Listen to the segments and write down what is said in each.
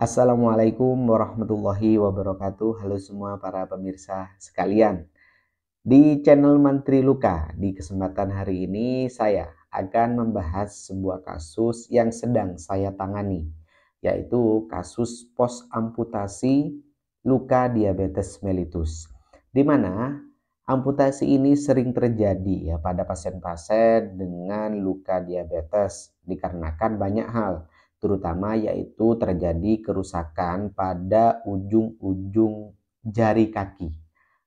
Assalamualaikum warahmatullahi wabarakatuh. Halo semua para pemirsa sekalian. Di channel Mantri Luka, di kesempatan hari ini saya akan membahas sebuah kasus yang sedang saya tangani, yaitu kasus pos amputasi luka diabetes mellitus. Di mana amputasi ini sering terjadi ya pada pasien-pasien dengan luka diabetes dikarenakan banyak hal, terutama yaitu terjadi kerusakan pada ujung-ujung jari kaki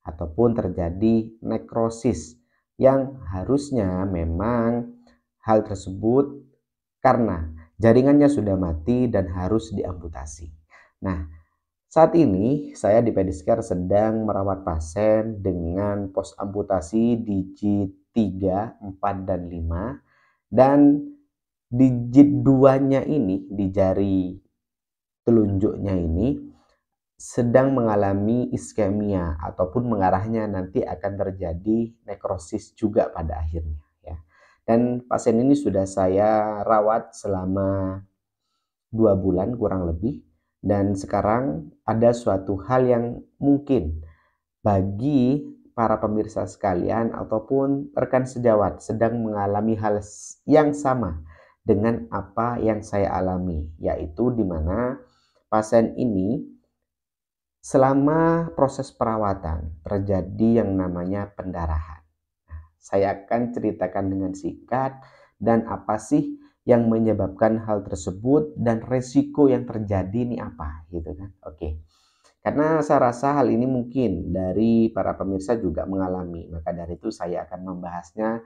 ataupun terjadi nekrosis yang harusnya memang hal tersebut karena jaringannya sudah mati dan harus diamputasi. Nah, saat ini saya di Pediscare sedang merawat pasien dengan pos amputasi digit 3, 4, dan 5, dan digit 2-nya ini di jari telunjuknya ini sedang mengalami iskemia ataupun mengarahnya nanti akan terjadi nekrosis juga pada akhirnya ya. Dan pasien ini sudah saya rawat selama 2 bulan kurang lebih, dan sekarang ada suatu hal yang mungkin bagi para pemirsa sekalian ataupun rekan sejawat sedang mengalami hal yang sama dengan apa yang saya alami, yaitu di mana pasien ini selama proses perawatan terjadi yang namanya pendarahan. Saya akan ceritakan dengan singkat dan apa sih yang menyebabkan hal tersebut dan resiko yang terjadi ini apa gitu kan. Oke. Karena saya rasa hal ini mungkin dari para pemirsa juga mengalami, maka dari itu saya akan membahasnya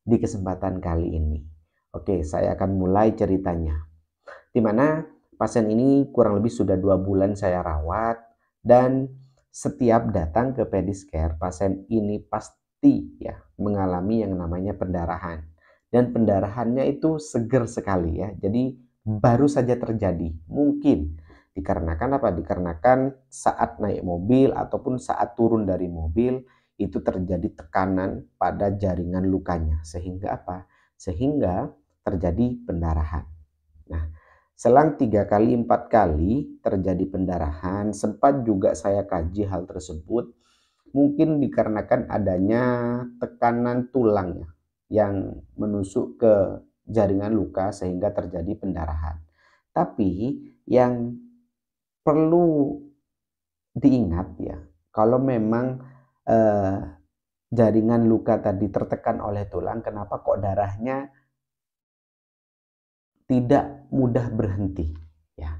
di kesempatan kali ini. Oke, saya akan mulai ceritanya. Di mana pasien ini kurang lebih sudah 2 bulan saya rawat, dan setiap datang ke Pediscare, pasien ini pasti ya mengalami yang namanya pendarahan. Dan pendarahannya itu seger sekali ya. Jadi baru saja terjadi. Mungkin dikarenakan apa? Dikarenakan saat naik mobil ataupun saat turun dari mobil itu terjadi tekanan pada jaringan lukanya. Sehingga apa? Sehingga terjadi pendarahan. Nah, selang 3 kali 4 kali terjadi pendarahan, sempat juga saya kaji hal tersebut, mungkin dikarenakan adanya tekanan tulang yang menusuk ke jaringan luka sehingga terjadi pendarahan. Tapi yang perlu diingat ya, kalau memang eh, jaringan luka tadi tertekan oleh tulang, kenapa kok darahnya tidak mudah berhenti ya.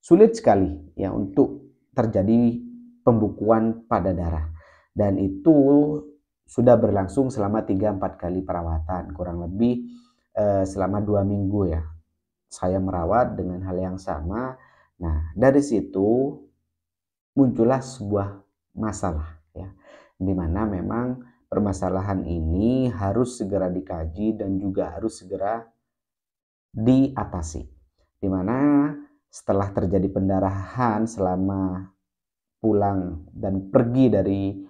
Sulit sekali ya untuk terjadi pembukuan pada darah, dan itu sudah berlangsung selama 3-4 kali perawatan, kurang lebih selama 2 minggu ya saya merawat dengan hal yang sama. Nah, dari situ muncullah sebuah masalah ya, di mana memang permasalahan ini harus segera dikaji dan juga harus segera diatasi, di mana setelah terjadi pendarahan selama pulang dan pergi dari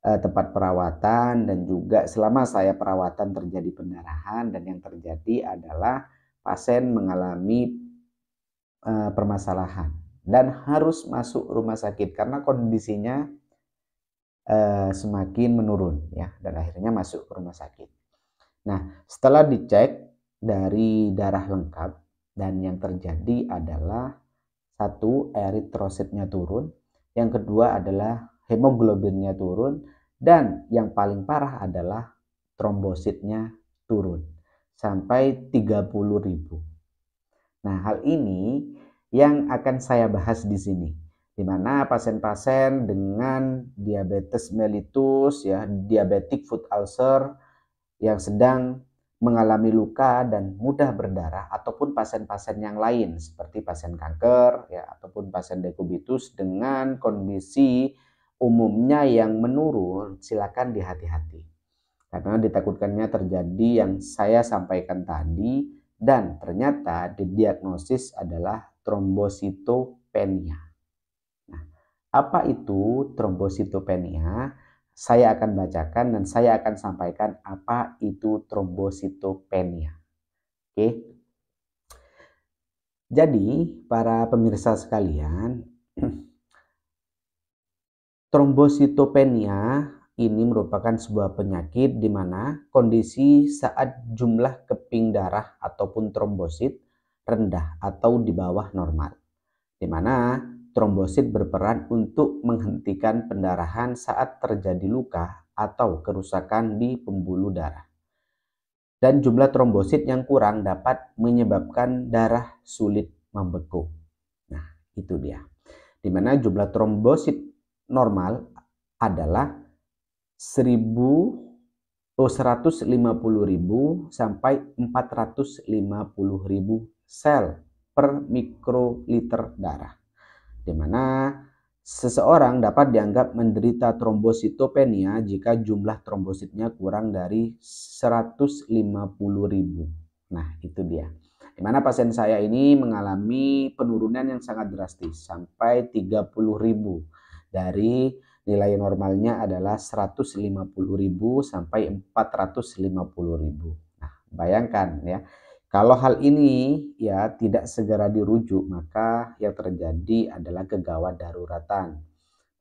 tempat perawatan, dan juga selama saya perawatan terjadi pendarahan, dan yang terjadi adalah pasien mengalami permasalahan dan harus masuk rumah sakit karena kondisinya semakin menurun ya, dan akhirnya masuk ke rumah sakit. Nah, setelah dicek dari darah lengkap, dan yang terjadi adalah satu, eritrositnya turun, yang kedua adalah hemoglobinnya turun, dan yang paling parah adalah trombositnya turun sampai 30.000. Nah, hal ini yang akan saya bahas di sini, di mana pasien-pasien dengan diabetes mellitus ya, diabetic foot ulcer yang sedang mengalami luka dan mudah berdarah, ataupun pasien-pasien yang lain seperti pasien kanker ya, ataupun pasien dekubitus dengan kondisi umumnya yang menurun, silakan dihati-hati karena ditakutkannya terjadi yang saya sampaikan tadi, dan ternyata didiagnosis adalah trombositopenia. Nah, apa itu trombositopenia? Saya akan bacakan dan saya akan sampaikan apa itu trombositopenia. Oke. Jadi, para pemirsa sekalian, trombositopenia ini merupakan sebuah penyakit di mana kondisi saat jumlah keping darah ataupun trombosit rendah atau di bawah normal, di mana trombosit berperan untuk menghentikan pendarahan saat terjadi luka atau kerusakan di pembuluh darah. Dan jumlah trombosit yang kurang dapat menyebabkan darah sulit membeku. Nah, itu dia. Di mana jumlah trombosit normal adalah 150.000 sampai 450.000 sel per mikroliter darah, di mana seseorang dapat dianggap menderita trombositopenia jika jumlah trombositnya kurang dari 150.000. Nah, itu dia. Di mana pasien saya ini mengalami penurunan yang sangat drastis sampai 30.000 dari nilai normalnya adalah 150.000 sampai 450.000. Nah, bayangkan ya. Kalau hal ini ya tidak segera dirujuk, maka yang terjadi adalah kegawat daruratan.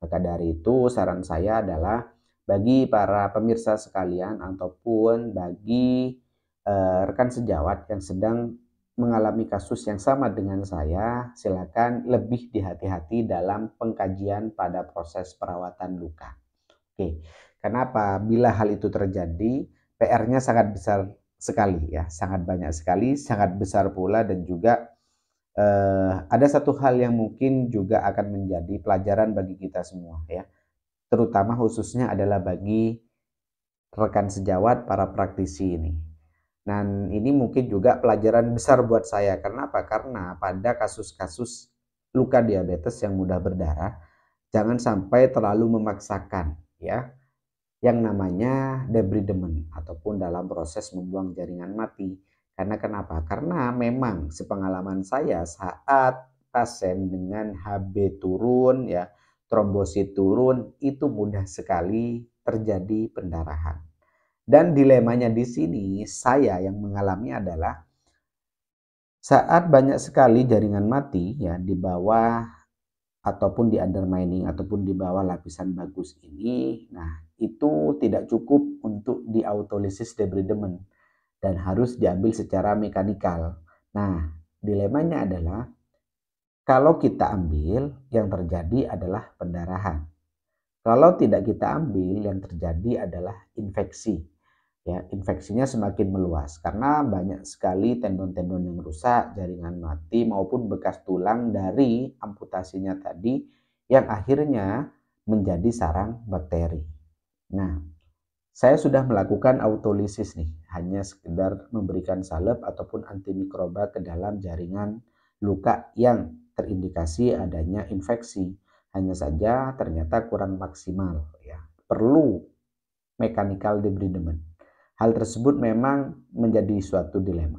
Maka dari itu saran saya adalah bagi para pemirsa sekalian ataupun bagi rekan sejawat yang sedang mengalami kasus yang sama dengan saya, silakan lebih dihati-hati dalam pengkajian pada proses perawatan luka. Oke, kenapa? Bila hal itu terjadi, PR-nya sangat besar sekali ya, sangat banyak sekali, sangat besar pula dan juga ada satu hal yang mungkin juga akan menjadi pelajaran bagi kita semua ya, terutama khususnya adalah bagi rekan sejawat para praktisi ini. Dan ini mungkin juga pelajaran besar buat saya. Karena apa? Karena pada kasus-kasus luka diabetes yang mudah berdarah, jangan sampai terlalu memaksakan ya yang namanya debridement ataupun dalam proses membuang jaringan mati. Karena kenapa? Karena memang sepengalaman saya saat pasien dengan HB turun ya, trombosit turun, itu mudah sekali terjadi pendarahan. Dan dilemanya di sini saya yang mengalami adalah saat banyak sekali jaringan mati ya di bawah ataupun di undermining ataupun di bawah lapisan bagus ini, nah itu tidak cukup untuk diautolisis debridement dan harus diambil secara mekanikal. Nah, dilemanya adalah kalau kita ambil yang terjadi adalah pendarahan. Kalau tidak kita ambil yang terjadi adalah infeksi. Ya, infeksinya semakin meluas karena banyak sekali tendon-tendon yang rusak, jaringan mati maupun bekas tulang dari amputasinya tadi yang akhirnya menjadi sarang bakteri. Nah, saya sudah melakukan autolisis nih, hanya sekedar memberikan salep ataupun antimikroba ke dalam jaringan luka yang terindikasi adanya infeksi. Hanya saja ternyata kurang maksimal ya. Perlu mechanical debridement. Hal tersebut memang menjadi suatu dilema.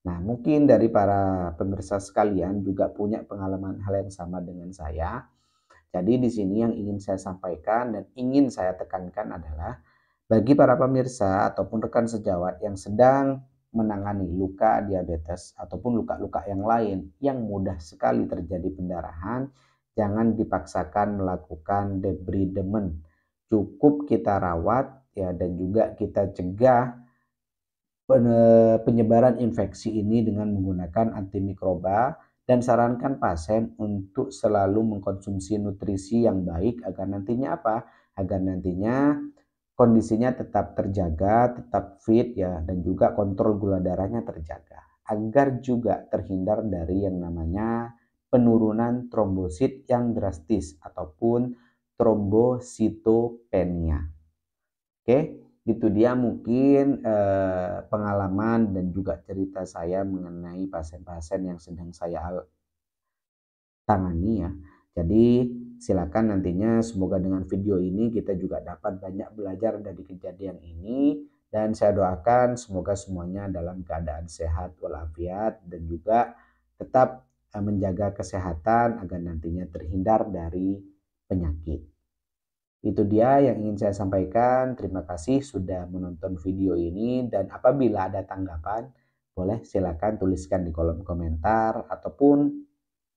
Nah, mungkin dari para pemirsa sekalian juga punya pengalaman hal yang sama dengan saya. Jadi di sini yang ingin saya sampaikan dan ingin saya tekankan adalah bagi para pemirsa ataupun rekan sejawat yang sedang menangani luka diabetes ataupun luka-luka yang lain yang mudah sekali terjadi pendarahan, jangan dipaksakan melakukan debridement. Cukup kita rawat ya dan juga kita cegah penyebaran infeksi ini dengan menggunakan antimikroba dan sarankan pasien untuk selalu mengkonsumsi nutrisi yang baik agar nantinya apa? Agar nantinya kondisinya tetap terjaga, tetap fit ya dan juga kontrol gula darahnya terjaga agar juga terhindar dari yang namanya penurunan trombosit yang drastis ataupun trombositopenia. Oke, itu dia mungkin pengalaman dan juga cerita saya mengenai pasien-pasien yang sedang saya tangani ya. Jadi silakan nantinya semoga dengan video ini kita juga dapat banyak belajar dari kejadian ini dan saya doakan semoga semuanya dalam keadaan sehat walafiat dan juga tetap menjaga kesehatan agar nantinya terhindar dari penyakit. Itu dia yang ingin saya sampaikan. Terima kasih sudah menonton video ini dan apabila ada tanggapan boleh silakan tuliskan di kolom komentar, ataupun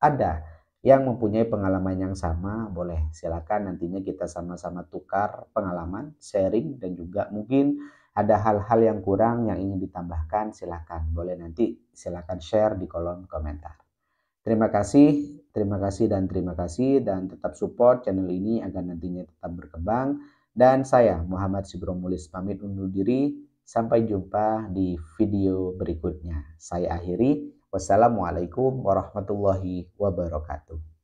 ada yang mempunyai pengalaman yang sama, boleh silakan nantinya kita sama-sama tukar pengalaman, sharing, dan juga mungkin ada hal-hal yang kurang yang ingin ditambahkan, silakan. Boleh nanti silakan share di kolom komentar. Terima kasih dan terima kasih dan tetap support channel ini agar nantinya tetap berkembang. Dan saya Muhammad Sibromulis pamit undur diri. Sampai jumpa di video berikutnya. Saya akhiri. Wassalamualaikum warahmatullahi wabarakatuh.